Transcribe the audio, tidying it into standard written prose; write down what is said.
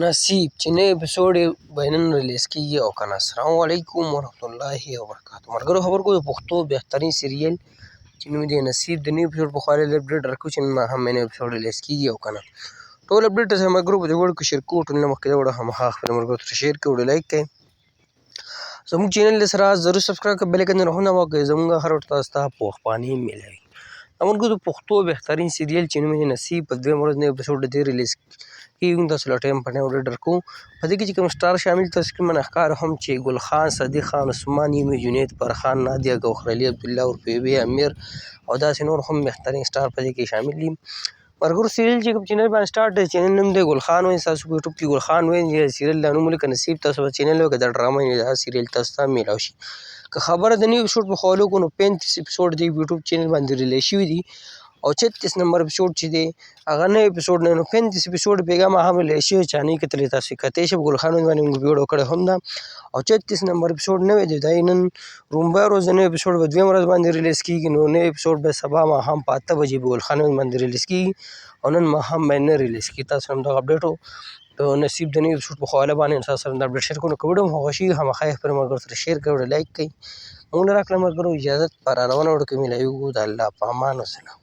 نصیب چې نوی اپیسوډ یې به نن ریلیز کېږي او که نه. السلام علیکم ورحمت الله وبرکاتو. ملګرو خبر کو د پښتو بهترین سیریل چې نوم دی نصیب د نوي اپیسوډ په خواله اپډیټ راکړو چې نن ماښام نوی اپیسوډ ریلیز کېږي او که نه. ټول اپډیټ ته ملګرو په دې وړ کې شیر کوو، ټول نه مخکې دا وړه هماغه خپلو ملګرو ته شیر کړئ، ویډیو لایک کړئ، زموږ چینل د سره ضرور سبسکرایب کړئ، بیل ایکن راهونه وکړئ، زموږ هر وخت تاسو ته پوښتنې ملوي. ملګرو د پښتو بهترین سیریل چې نوم دی نصیب په دویمه ورځ نوی اپیسوډ دی ریلیز کېږي. تاسو له ټایم په ټایم اپډیټ درکوو. په دې کې چې کوم سټار شامل تاسو کې من ښکاره هم چې ګل خان، صدیق خان، عثمان یمي، جنید فرخان، نادیه ګوخرعلي، عبدالله اورپیوي، امیر او داسې نور هم بهترین سټار په دې کې شامل دي. ملګرو سیریل چې کوم چینل باندې سټارټ دی، چینل نوم دی ګل خان وایي. تاسو په یوټیوب کې ګل خان وایي، سیریل دا نوم ولیکه نصیب، تاسو په چینل وکړه دا ډرامه وي، دا سیریل تاسو ته میلاو شي. که خبره د نوي اپیسوډ په خولو کو نو 35 اپیسوډ دی یوټیوب چینل باندې ریلیز شوي دي او 36 نمبر اپیسوډ چې دی هغه نوی اپیسوډ نه نو 35 اپیسوډ بېګا ماښام ریلیز شوی چا نه کتلی، تاسو یې کتی شئ. په ګل خان باندې موږ ویډیو کړی هم ده او 36 نمبر اپیسوډ نوی دی، دا یې نن رومبه ورځ د نوی اپیسوډ په دویمه ورځ باندې ریلیز کېږي. نو نوی اپیسوډ به سبا ماښام په 8 بجې په ګل خان باندې ریلیز کېږي او نن ماښام به یې نه ریلیز کېږي. تاسو هم دغه اپډیټ و د نصیب د نوي اپیسوډ په حواله باندې تاسو سره دا اپډیټ شیر کړو. که ویډیو مو خوښ شي خامخا یې خپلو ملګرو سره شیر کړئ، ویډیو لایک کړئ. موږ نه راکړه ملګرو اجازت په را روانه ویډیو کې میلاویږو. د الله په امان وسلام.